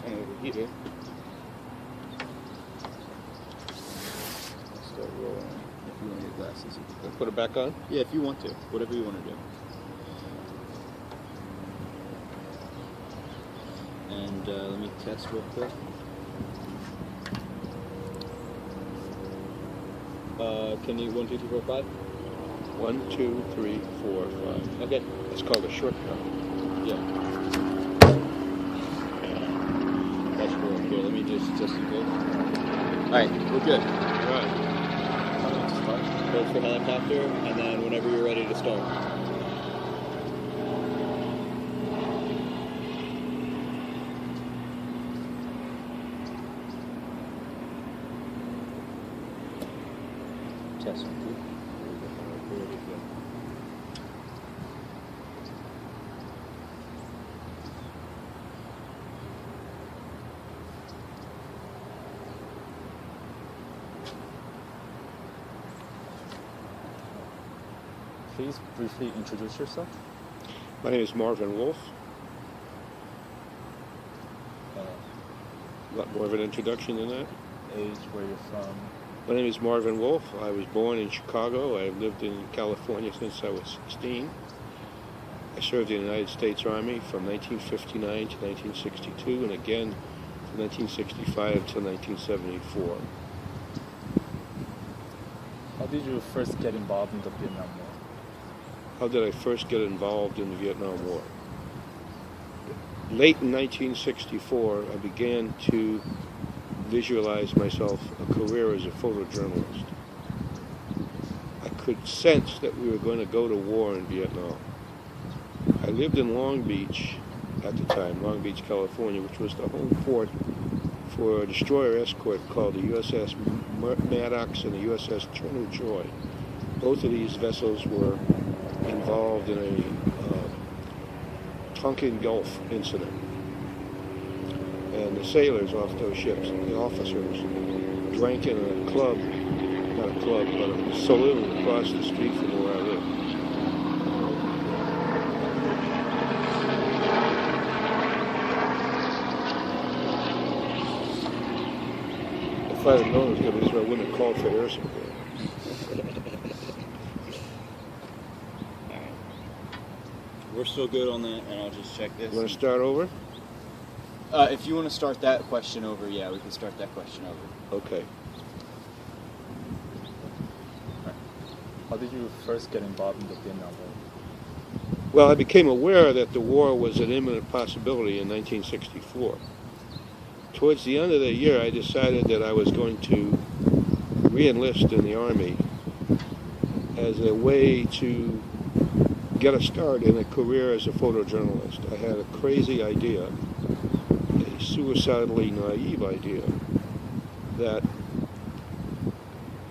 And over here. Start rolling. If you want your glasses, you can Put it back on? Yeah, if you want to. Whatever you want to do. And let me test real quick. Can you 1, 2, 3, 4, 5? 1, 2, 3, 4, 5. Okay. It's called a shortcut. Yeah. That's cool. Here, let me just you good. Alright, we're good. Alright. Hold for helicopter, and then whenever you're ready to start. Test. Please briefly introduce yourself. My name is Marvin Wolf. A lot more of an introduction than that. Age, where you're from. My name is Marvin Wolf. I was born in Chicago. I've lived in California since I was 16. I served in the United States Army from 1959 to 1962, and again from 1965 to 1974. How did you first get involved in the Vietnam War? How did I first get involved in the Vietnam War? Late in 1964, I began to visualize myself a career as a photojournalist. I could sense that we were going to go to war in Vietnam. I lived in Long Beach at the time, Long Beach, California, which was the home port for a destroyer escort called the USS Maddox and the USS Turner Joy. Both of these vessels were involved in a Tonkin Gulf incident. And the sailors off those ships, the officers, drank in a club, not a club, but a saloon across the street from where I lived. If I had known it was going to be this way, I wouldn't have called for air support. We're still good on that, and I'll just check this. You want to start over? If you want to start that question over, yeah, we can start that question over. Okay. How did you first get involved in the Vietnam War? Well, I became aware that the war was an imminent possibility in 1964. Towards the end of the year, I decided that I was going to re-enlist in the Army as a way to get a start in a career as a photojournalist. I had a crazy idea, a suicidally naive idea, that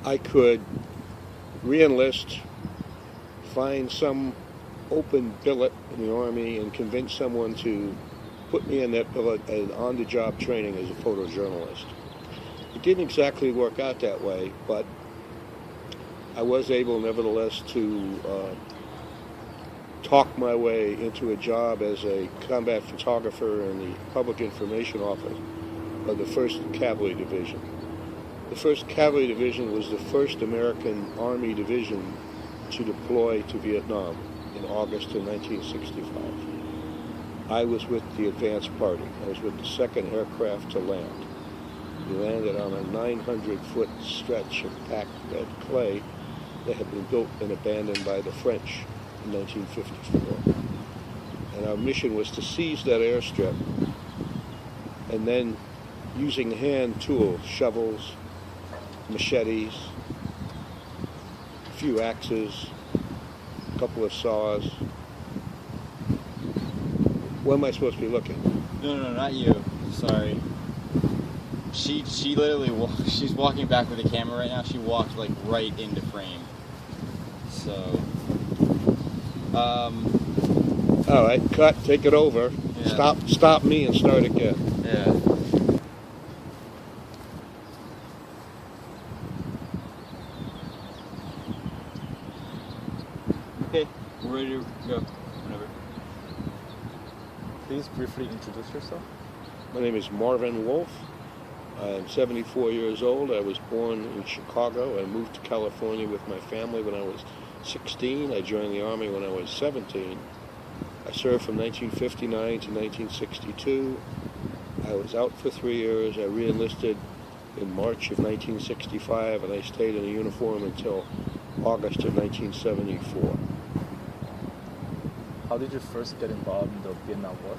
I could re-enlist, find some open billet in the Army, and convince someone to put me in that billet as on-the-job training as a photojournalist. It didn't exactly work out that way, but I was able, nevertheless, to talk my way into a job as a combat photographer in the Public Information Office of the 1st Cavalry Division. The 1st Cavalry Division was the first American Army division to deploy to Vietnam in August of 1965. I was with the advance party. I was with the 2nd aircraft to land. We landed on a 900-foot stretch of packed red clay that had been built and abandoned by the French in 1954. And our mission was to seize that airstrip and then, using hand tools, shovels, machetes, a few axes, a couple of saws. Where am I supposed to be looking? No, not you. Sorry. She literally she's walking back with the camera right now. She walked like right into frame. So. All right, cut. Take it over. Yeah. Stop me and start again. Yeah. Okay, we're ready to go. Whenever. Please briefly introduce yourself. My name is Marvin Wolf. I'm 74 years old. I was born in Chicago. I moved to California with my family when I was 16. I joined the Army when I was 17. I served from 1959 to 1962. I was out for 3 years. I re-enlisted in March of 1965, and I stayed in a uniform until August of 1974. How did you first get involved in the Vietnam War?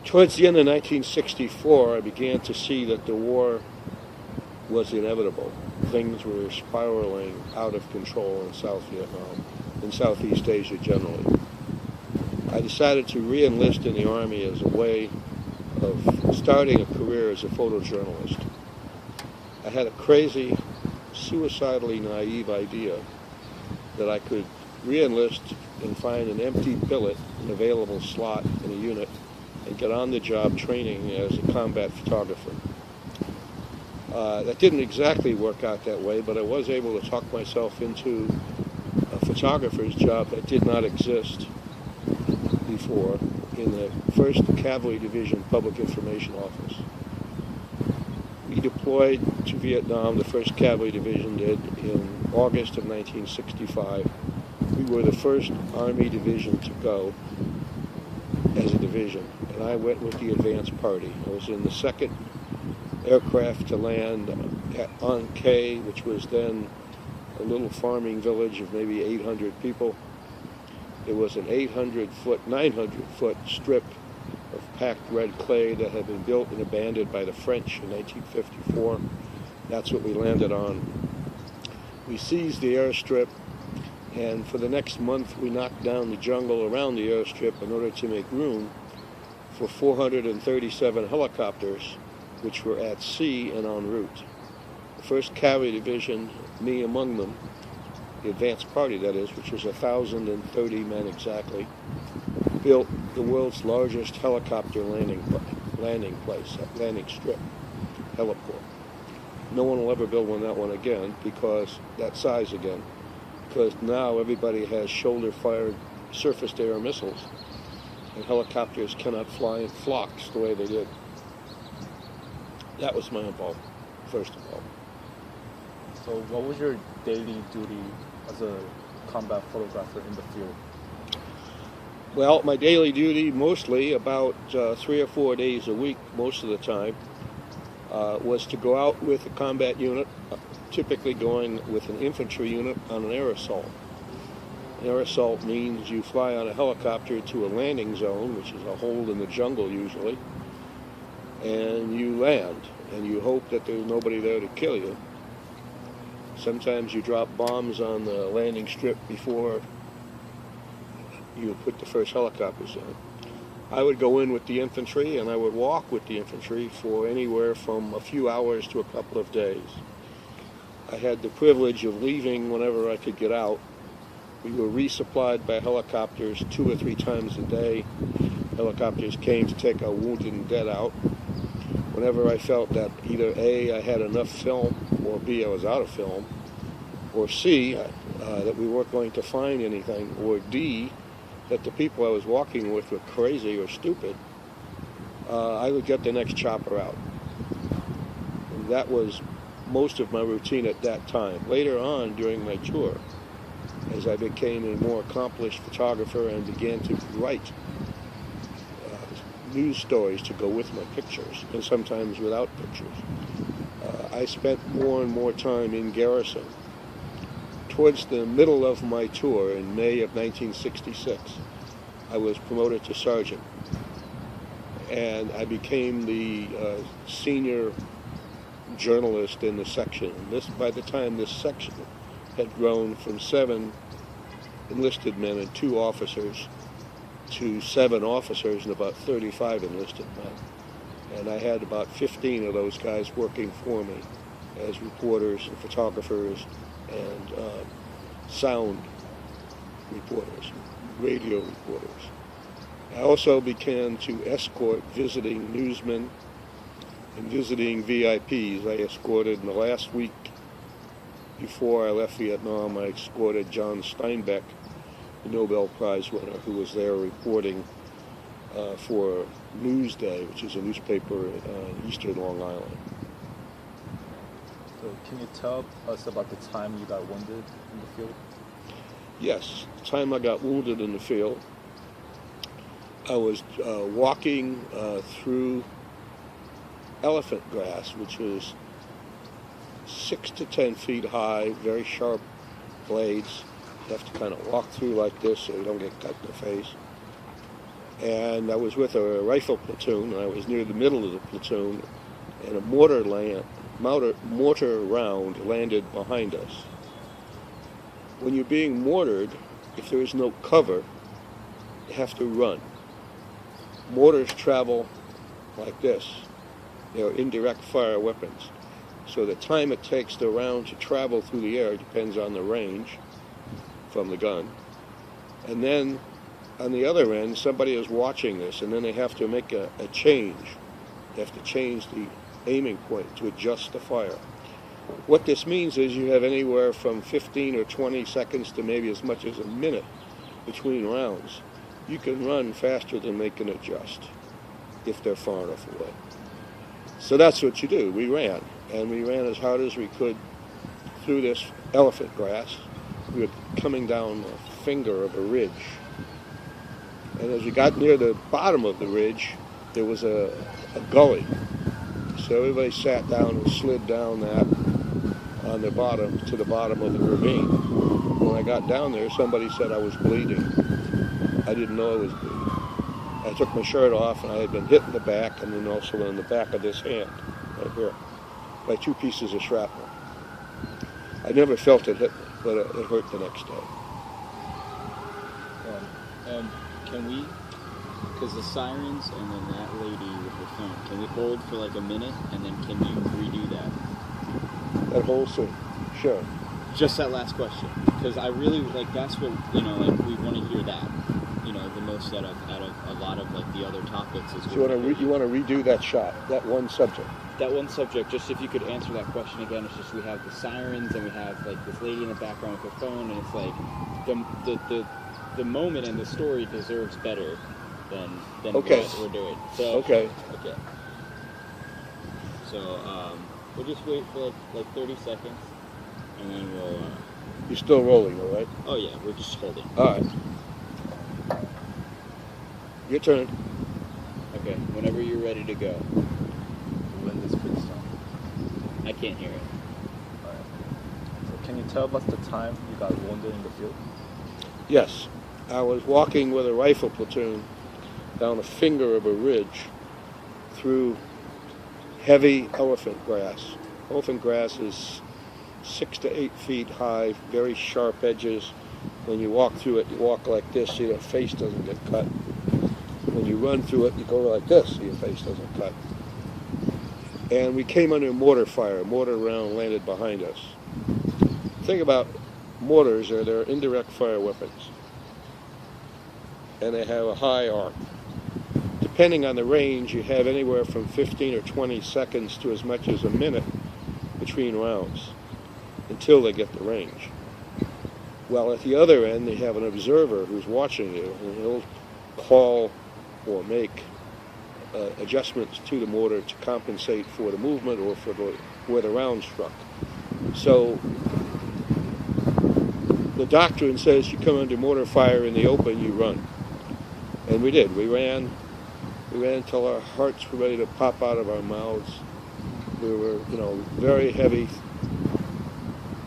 Towards the end of 1964, I began to see that the war was inevitable. Things were spiraling out of control in South Vietnam, in Southeast Asia generally. I decided to re-enlist in the Army as a way of starting a career as a photojournalist. I had a crazy, suicidally naive idea that I could re-enlist and find an empty billet, an available slot in a unit, and get on the job training as a combat photographer. That didn't exactly work out that way, but I was able to talk myself into a photographer's job that did not exist before in the 1st Cavalry Division Public Information Office. We deployed to Vietnam, the 1st Cavalry Division did, in August of 1965. We were the first Army division to go as a division, and I went with the advance party. I was in the 2nd aircraft to land at An Khê, which was then a little farming village of maybe 800 people. It was an 800-foot, 900-foot strip of packed red clay that had been built and abandoned by the French in 1954. That's what we landed on. We seized the airstrip, and for the next month we knocked down the jungle around the airstrip in order to make room for 437 helicopters which were at sea and en route. The 1st Cavalry Division, me among them, the advance party that is, which was 1,030 men exactly, built the world's largest helicopter landing place, landing strip, heliport. No one will ever build that one again, because that size again, because now everybody has shoulder-fired surface-to-air missiles, and helicopters cannot fly in flocks the way they did. That was my involvement, first of all. So what was your daily duty as a combat photographer in the field? Well, my daily duty, mostly about 3 or 4 days a week, most of the time, was to go out with a combat unit, typically going with an infantry unit on an air assault. An air assault means you fly on a helicopter to a landing zone, which is a hole in the jungle usually, and you land, and you hope that there's nobody there to kill you. Sometimes you drop bombs on the landing strip before you put the first helicopters in. I would go in with the infantry, and I would walk with the infantry for anywhere from a few hours to a couple of days. I had the privilege of leaving whenever I could get out. We were resupplied by helicopters 2 or 3 times a day. Helicopters came to take our wounded and dead out. Whenever I felt that either A, I had enough film, or B, I was out of film, or C, that we weren't going to find anything, or D, that the people I was walking with were crazy or stupid, I would get the next chopper out. And that was most of my routine at that time. Later on, during my tour, as I became a more accomplished photographer and began to write news stories to go with my pictures, and sometimes without pictures, I spent more and more time in garrison. Towards the middle of my tour in May of 1966, I was promoted to sergeant, and I became the senior journalist in the section. By the time this section had grown from 7 enlisted men and 2 officers to 7 officers and about 35 enlisted men. And I had about 15 of those guys working for me as reporters and photographers and sound reporters, radio reporters. I also began to escort visiting newsmen and visiting VIPs. I escorted in the last week before I left Vietnam, I escorted John Steinbeck, the Nobel Prize winner, who was there reporting for Newsday, which is a newspaper in eastern Long Island. So can you tell us about the time you got wounded in the field? Yes, the time I got wounded in the field, I was walking through elephant grass, which was 6 to 10 feet high, very sharp blades. You have to kind of walk through like this so you don't get cut in the face. And I was with a rifle platoon, and I was near the middle of the platoon, and a mortar round landed behind us. When you're being mortared, if there is no cover, you have to run. Mortars travel like this. They're indirect fire weapons. So the time it takes the round to travel through the air depends on the range from the gun. And then on the other end, somebody is watching this, and then they have to make a change. They have to change the aiming point to adjust the fire. What this means is you have anywhere from 15 or 20 seconds to maybe as much as a minute between rounds. You can run faster than they can adjust if they're far enough away. So that's what you do. We ran, and we ran as hard as we could through this elephant grass. We were coming down a finger of a ridge. And as we got near the bottom of the ridge, there was a gully. So everybody sat down and slid down that on the bottom to the bottom of the ravine. When I got down there, somebody said I was bleeding. I didn't know I was bleeding. I took my shirt off, and I had been hit in the back, and then also in the back of this hand, right here, by 2 pieces of shrapnel. I never felt it hit me, but it hurt the next day. Can we, because the sirens and then that lady with the phone, can we hold for like a minute, and then can you redo that? That whole scene, sure. Just that last question, because I really, like, that's what, you know, like, we want to hear that, you know, the most out of a lot of, like, the other topics. Is So you want to redo that shot, that one subject? That one subject, just if you could answer that question again. It's just we have the sirens, and we have, like, this lady in the background with her phone, and it's like, the moment and the story deserves better than Okay. what we're doing. So, Okay. Okay. So, we'll just wait for, like 30 seconds. And then we'll... You're still rolling, all right? Oh, yeah, we're just holding. All right. Your turn. Okay, whenever you're ready to go. When this please stop. I can't hear it. Alright. So can you tell us the time you got wounded in the field? Yes. I was walking with a rifle platoon down a finger of a ridge through heavy elephant grass. Elephant grass is 6 to 8 feet high, very sharp edges. When you walk through it, you walk like this so your face doesn't get cut. When you run through it, you go like this so your face doesn't cut. And we came under mortar fire. A mortar round landed behind us. The thing about mortars are they're indirect fire weapons. And they have a high arc. Depending on the range, you have anywhere from 15 or 20 seconds to as much as a minute between rounds until they get the range. Well, at the other end, they have an observer who's watching you, and he'll call or make adjustments to the mortar to compensate for the movement or for where the round struck. So the doctrine says you come under mortar fire in the open, you run. And we did. We ran until our hearts were ready to pop out of our mouths. We were, very heavy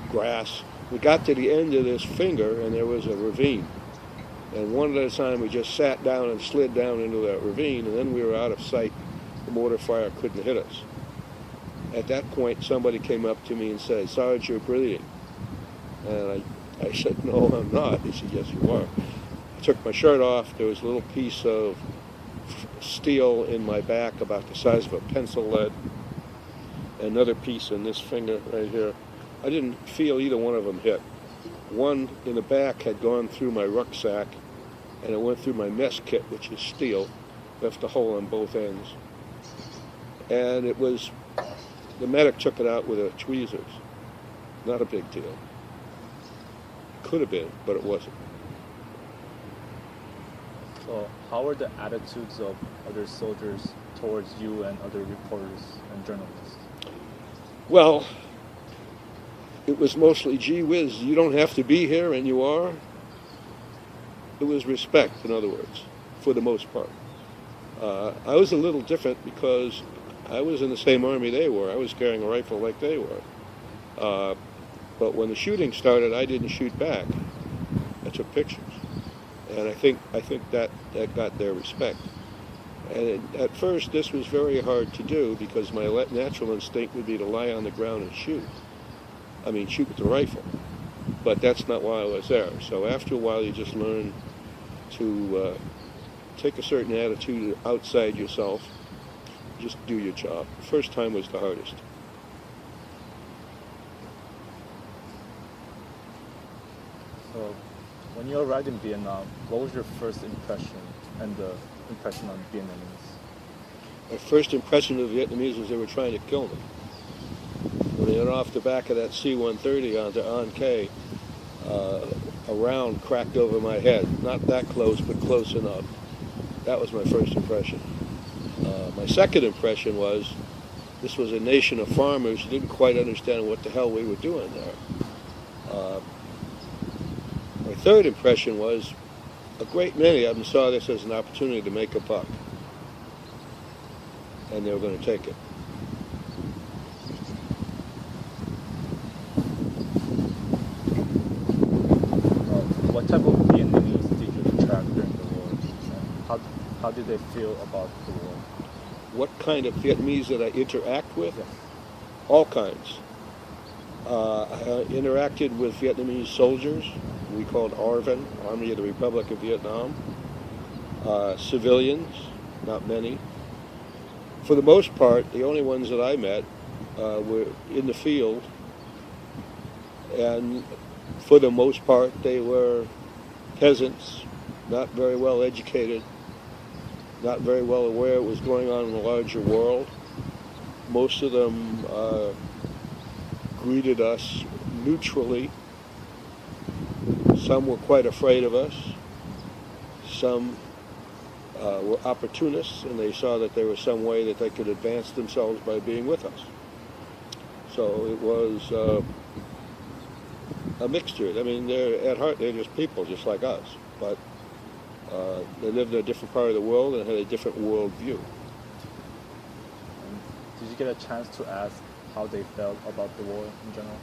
grass. We got to the end of this finger, and there was a ravine. And one at a time, we just sat down and slid down into that ravine, and then we were out of sight. The mortar fire couldn't hit us. At that point, somebody came up to me and said, "Sarge, you're breathing." And I said, "No, I'm not." He said, "Yes, you are." I took my shirt off. There was a little piece of steel in my back about the size of a pencil lead. Another piece in this finger right here. I didn't feel either one of them hit. One in the back had gone through my rucksack, and it went through my mess kit, which is steel, left a hole on both ends. And it was, the medic took it out with a tweezers. Not a big deal. Could have been, but it wasn't. So how are the attitudes of other soldiers towards you and other reporters and journalists? Well, it was mostly, gee whiz, you don't have to be here, and you are. It was respect, in other words, for the most part. I was a little different because I was in the same army they were. I was carrying a rifle like they were. But when the shooting started, I didn't shoot back. I took pictures. And I think that got their respect. And at first, this was very hard to do because my natural instinct would be to lie on the ground and shoot. I mean, shoot with the rifle. But that's not why I was there. So after a while, you just learn to take a certain attitude outside yourself. Just do your job. The first time was the hardest. So when you arrived in Vietnam, what was your first impression and the impression on Vietnamese? My first impression of the Vietnamese was they were trying to kill me. When they went off the back of that C-130 onto An Khe, a round cracked over my head. Not that close, but close enough. That was my first impression. My second impression was this was a nation of farmers who didn't quite understand what the hell we were doing there. My third impression was a great many of them saw this as an opportunity to make a buck. And they were going to take it. What type of Vietnamese did you attract during the war? And how did they feel about the war? What kind of Vietnamese did I interact with? Yes. All kinds. I interacted with Vietnamese soldiers. We called ARVN, Army of the Republic of Vietnam. Civilians, not many. For the most part, the only ones that I met were in the field, and for the most part, they were peasants, not very well educated, not very well aware of what was going on in the larger world. Most of them greeted us neutrally. Some were quite afraid of us. Some were opportunists, and they saw that there was some way that they could advance themselves by being with us. So it was a mixture. I mean, at heart, they're just people, just like us. But they lived in a different part of the world and had a different worldview. Did you get a chance to ask how they felt about the war in general?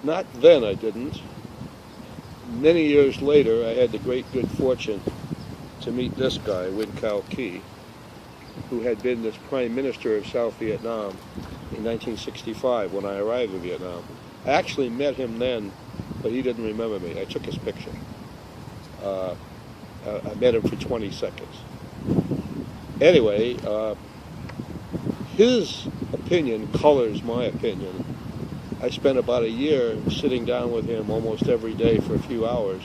Not then, I didn't. Many years later, I had the great good fortune to meet this guy, Win Cao Ki, who had been the Prime Minister of South Vietnam in 1965 when I arrived in Vietnam. I actually met him then, but he didn't remember me. I took his picture. I met him for 20 seconds. Anyway, his opinion colors my opinion. I spent about a year sitting down with him almost every day for a few hours,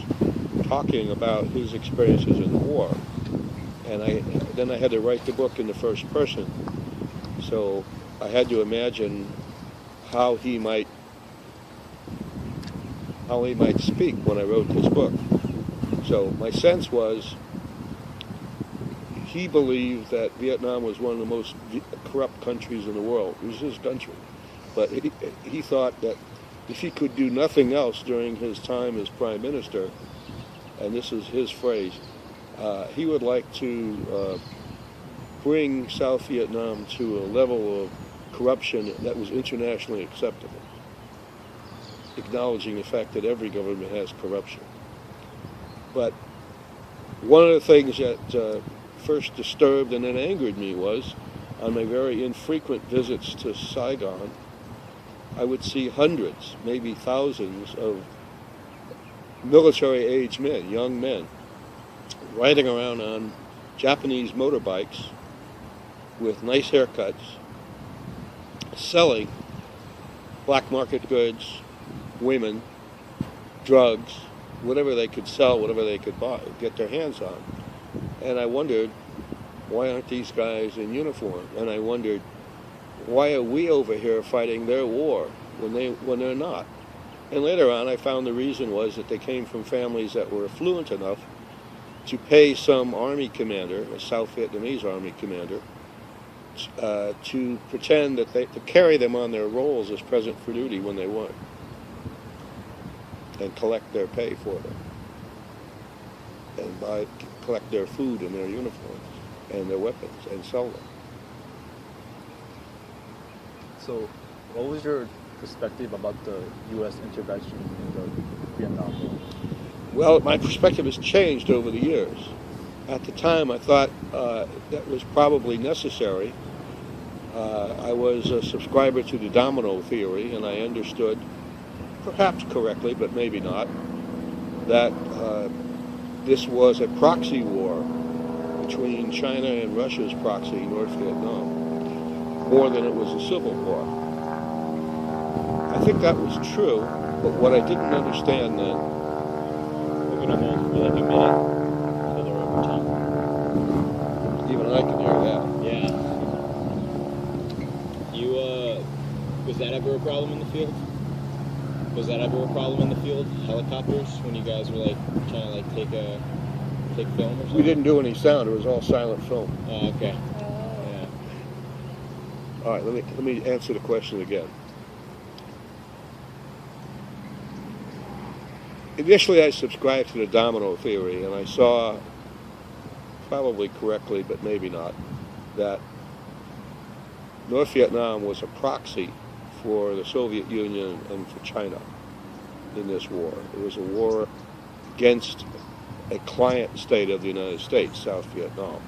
talking about his experiences in the war. And then I had to write the book in the first person. So I had to imagine how he might speak when I wrote this book. So my sense was he believed that Vietnam was one of the most corrupt countries in the world. It was his country. But he thought that if he could do nothing else during his time as Prime Minister, and this is his phrase, he would like to bring South Vietnam to a level of corruption that was internationally acceptable, acknowledging the fact that every government has corruption. But one of the things that first disturbed and then angered me was, on my very infrequent visits to Saigon, I would see hundreds, maybe thousands of military-age men, young men, riding around on Japanese motorbikes with nice haircuts, selling black market goods, women, drugs, whatever they could sell, whatever they could buy, get their hands on. And I wondered, why aren't these guys in uniform? And I wondered, why are we over here fighting their war when they're not? And later on, I found the reason was that they came from families that were affluent enough to pay some army commander, a South Vietnamese army commander, to pretend that to carry them on their rolls as present for duty when they won, and collect their pay for them, and collect their food and their uniforms and their weapons and sell them. So, what was your perspective about the U.S. intervention in the Vietnam War? Well, my perspective has changed over the years. At the time, I thought that was probably necessary. I was a subscriber to the domino theory, and I understood, perhaps correctly, but maybe not, that this was a proxy war between China and Russia's proxy, North Vietnam, more than it was a civil war. I think that was true, but what I didn't understand then... We're going to hold for like a minute until they're over time. Even I can hear that. Yeah. Was that ever a problem in the field? Was that ever a problem in the field? Helicopters, when you guys were like trying to like take film or something? We didn't do any sound. It was all silent film. Oh, okay. Yeah. All right, let me answer the question again. Initially, I subscribed to the domino theory, and I saw, probably correctly, but maybe not, that North Vietnam was a proxy for the Soviet Union and for China in this war. It was a war against a client state of the United States, South Vietnam.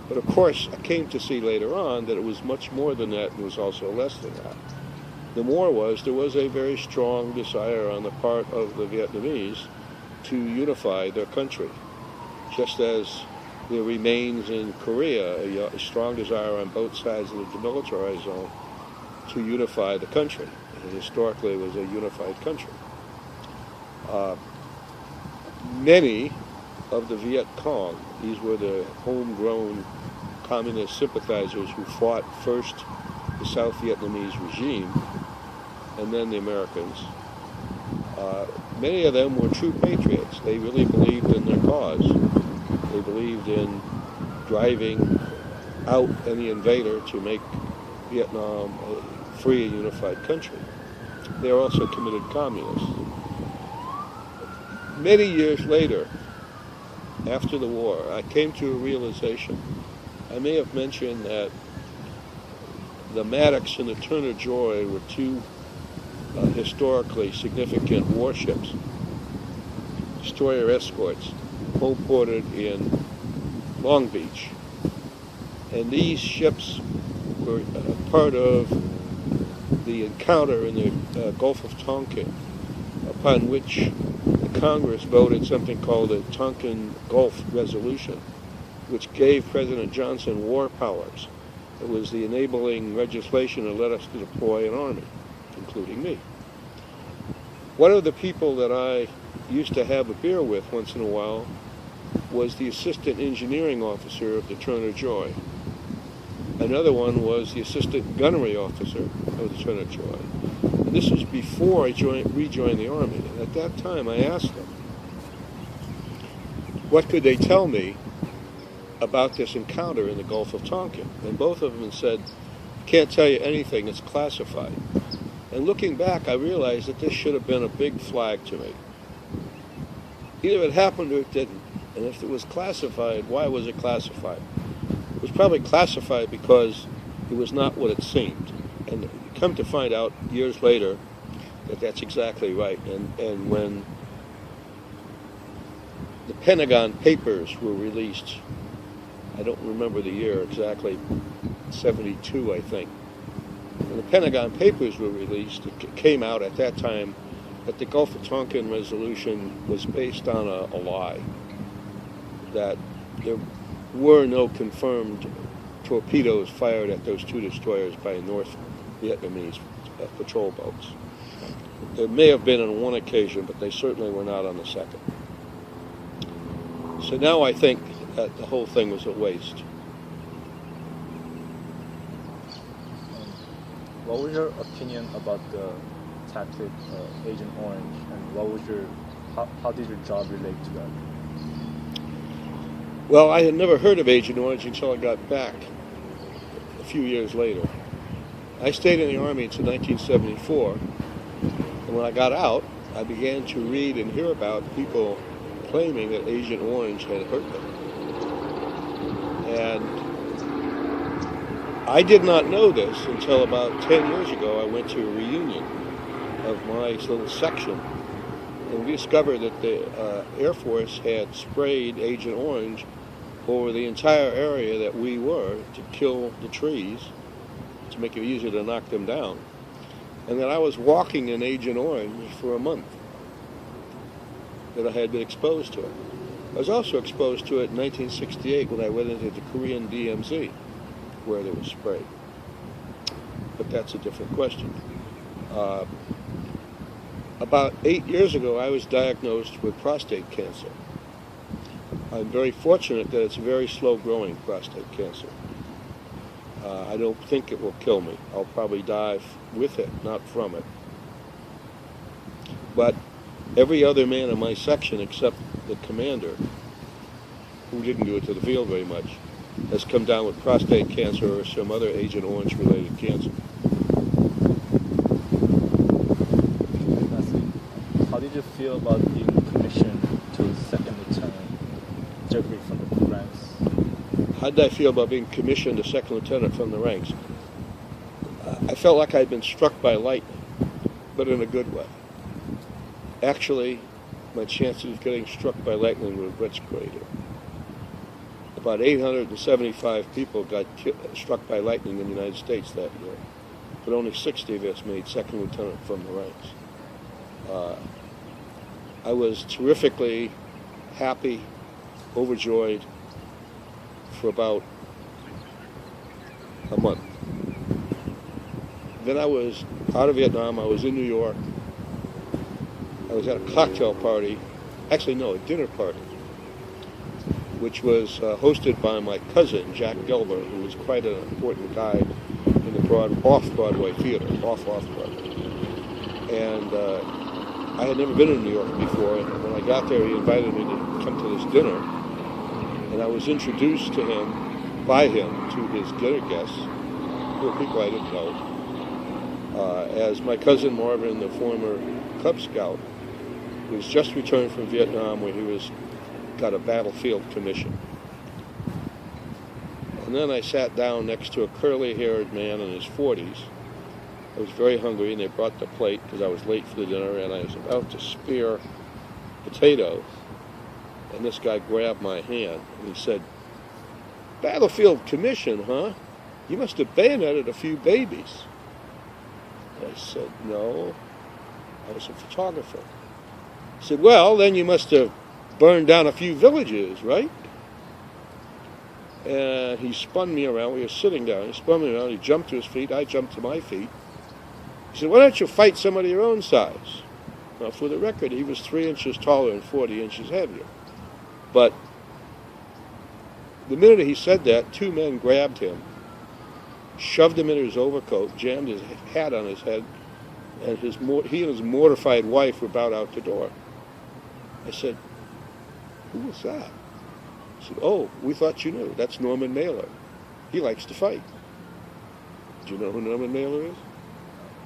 But of course, I came to see later on that it was much more than that, and it was also less than that. The more was, there was a very strong desire on the part of the Vietnamese to unify their country, just as there remains in Korea a strong desire on both sides of the demilitarized zone to unify the country. And historically, it was a unified country. Many of the Viet Cong, these were the homegrown communist sympathizers who fought first the South Vietnamese regime and then the Americans. Many of them were true patriots. They really believed in their cause. They believed in driving out any invader to make Vietnam a free and unified country. They are also committed communists. Many years later, after the war, I came to a realization. I may have mentioned that the Maddox and the Turner Joy were two historically significant warships, destroyer escorts, home-ported in Long Beach. And these ships were part of the encounter in the Gulf of Tonkin, upon which the Congress voted something called the Tonkin Gulf Resolution, which gave President Johnson war powers. It was the enabling legislation that led us to deploy an army, including me. One of the people that I used to have a beer with once in a while was the assistant engineering officer of the Turner Joy. Another one was the assistant gunnery officer of the Turner Joy. And this was before I rejoined the Army. And at that time, I asked them, what could they tell me about this encounter in the Gulf of Tonkin? And both of them said, can't tell you anything, it's classified. And looking back, I realized that this should have been a big flag to me. Either it happened or it didn't. And if it was classified, why was it classified? It was probably classified because it was not what it seemed. And come to find out years later that that's exactly right. And when the Pentagon Papers were released, I don't remember the year exactly, 72, I think. When the Pentagon Papers were released, it came out at that time that the Gulf of Tonkin resolution was based on a lie, that there were no confirmed torpedoes fired at those two destroyers by North Vietnamese patrol boats. There may have been on one occasion, but they certainly were not on the second. So now I think that the whole thing was a waste. What was your opinion about the tactic Agent Orange, and how did your job relate to that? Well, I had never heard of Agent Orange until I got back a few years later. I stayed in the Army until 1974, and when I got out, I began to read and hear about people claiming that Agent Orange had hurt them. And I did not know this until about 10 years ago. I went to a reunion of my little section, and we discovered that the Air Force had sprayed Agent Orange over the entire area that we were to kill the trees, to make it easier to knock them down. And that I was walking in Agent Orange for a month, that I had been exposed to it. I was also exposed to it in 1968 when I went into the Korean DMZ, where there was spray. But that's a different question. About 8 years ago, I was diagnosed with prostate cancer. I'm very fortunate that it's very slow-growing prostate cancer. I don't think it will kill me. I'll probably die with it, not from it. But every other man in my section, except the commander, who didn't go to the field very much, has come down with prostate cancer or some other Agent Orange-related cancer. How did you feel about being commissioned to second lieutenant directly from the ranks? How did I feel about being commissioned a second lieutenant from the ranks? I felt like I'd been struck by lightning, but in a good way. Actually, my chances of getting struck by lightning were much greater. About 875 people got struck by lightning in the United States that year, but only 60 of us made second lieutenant from the ranks. I was terrifically happy, overjoyed for about a month. Then I was out of Vietnam. I was in New York. I was at a cocktail party, actually no, a dinner party, which was hosted by my cousin, Jack Gelber, who was quite an important guy in the off-Broadway theater, off-Broadway. And I had never been in New York before, and when I got there, he invited me to come to this dinner, and I was introduced to him, by him, to his dinner guests, who were people I didn't know, as my cousin Marvin, the former Cub Scout, who was just returned from Vietnam, where he got a battlefield commission. And then I sat down next to a curly-haired man in his 40s. I was very hungry, and they brought the plate because I was late for the dinner, and I was about to spear potato, and this guy grabbed my hand, and he said, "Battlefield commission, huh? You must have bayoneted a few babies." I said, "No, I was a photographer." He said, "Well, then you must have burned down a few villages, right?" And he spun me around. We were sitting down. He spun me around. He jumped to his feet. I jumped to my feet. He said, "Why don't you fight somebody your own size?" Now, for the record, he was 3 inches taller and 40 inches heavier. But the minute he said that, two men grabbed him, shoved him into his overcoat, jammed his hat on his head, and he and his mortified wife were about out the door. I said, "Who was that?" He said, "Oh, we thought you knew. That's Norman Mailer. He likes to fight." Do you know who Norman Mailer is?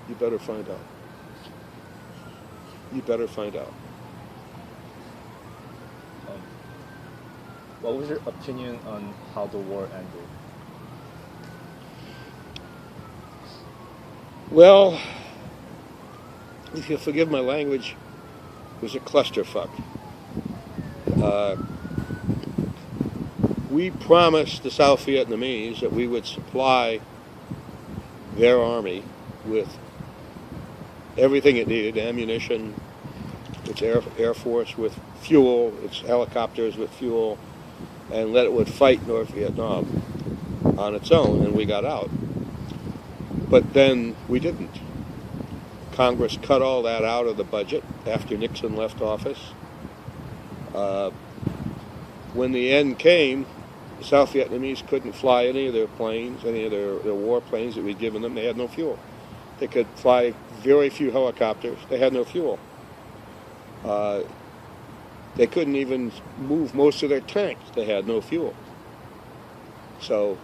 You better find out. You better find out. What was your opinion on how the war ended? Well, if you'll forgive my language, it was a clusterfuck. We promised the South Vietnamese that we would supply their army with everything it needed, ammunition, its Air Force with fuel, its helicopters with fuel, and that it would fight North Vietnam on its own, and we got out. But then we didn't. Congress cut all that out of the budget after Nixon left office. When the end came, the South Vietnamese couldn't fly any of their planes, any of their war planes that we'd given them. They had no fuel. They could fly very few helicopters. They had no fuel. They couldn't even move most of their tanks. They had no fuel. So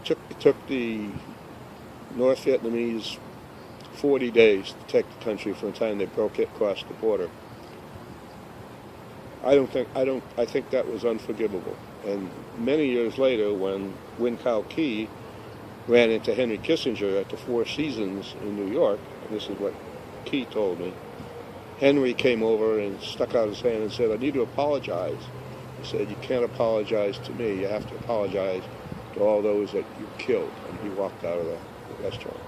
it took the North Vietnamese 40 days to take the country from the time they broke it across the border. I think that was unforgivable. And many years later, when Win Kao Ki ran into Henry Kissinger at the Four Seasons in New York, and this is what Ki told me, Henry came over and stuck out his hand and said, "I need to apologize." He said, "You can't apologize to me. You have to apologize to all those that you killed." And he walked out of the restaurant.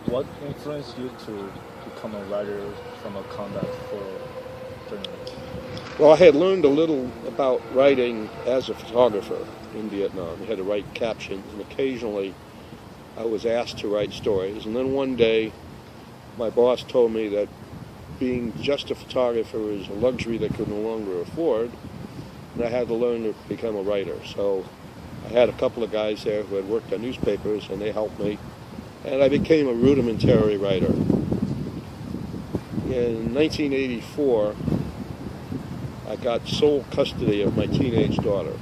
What influenced you to become a writer from a combat journalist? Well, I had learned a little about writing as a photographer in Vietnam. I had to write captions, and occasionally I was asked to write stories. And then one day, my boss told me that being just a photographer is a luxury they could no longer afford, and I had to learn to become a writer. So I had a couple of guys there who had worked on newspapers, and they helped me, and I became a rudimentary writer. In 1984, I got sole custody of my teenage daughter.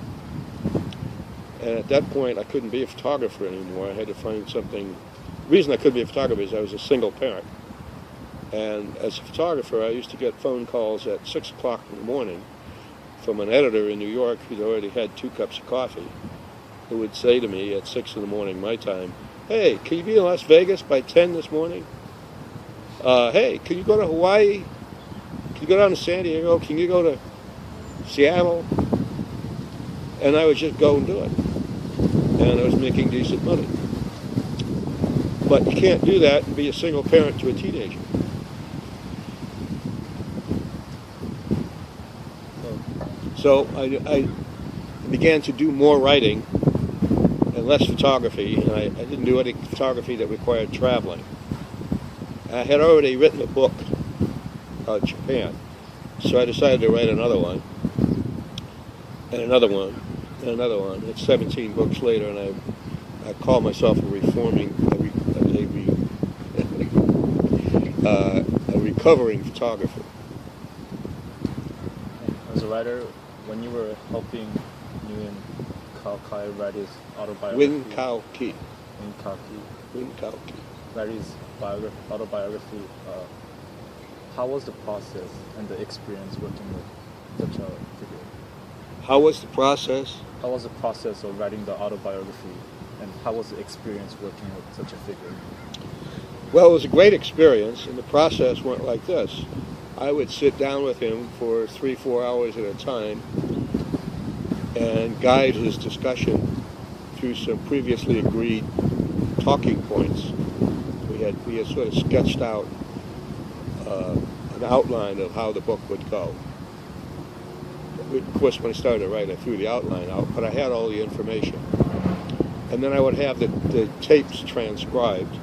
And at that point, I couldn't be a photographer anymore. I had to find something. The reason I couldn't be a photographer is I was a single parent. And as a photographer, I used to get phone calls at 6 o'clock in the morning from an editor in New York who'd already had 2 cups of coffee, who would say to me at 6 in the morning, my time, "Hey, can you be in Las Vegas by 10 this morning? Hey, can you go to Hawaii? Can you go down to San Diego? Can you go to Seattle?" And I would just go and do it. And I was making decent money. But you can't do that and be a single parent to a teenager. So I began to do more writing and less photography. And I didn't do any photography that required traveling. I had already written a book about Japan. So I decided to write another one, and another one, and another one. It's 17 books later, and I call myself a recovering photographer. As a writer, when you were helping Nguyen Cao Kai write his autobiography, Win Kao Ki. Win Cao Ki write his autobiography, how was the process and the experience working with such a figure? How was the process? How was the process of writing the autobiography, and how was the experience working with such a figure? Well, it was a great experience, and the process went like this. I would sit down with him for 3-4 hours at a time and guide his discussion through some previously agreed talking points. We had sort of sketched out an outline of how the book would go. Of course, when I started to write, I threw the outline out, but I had all the information. And then I would have the tapes transcribed,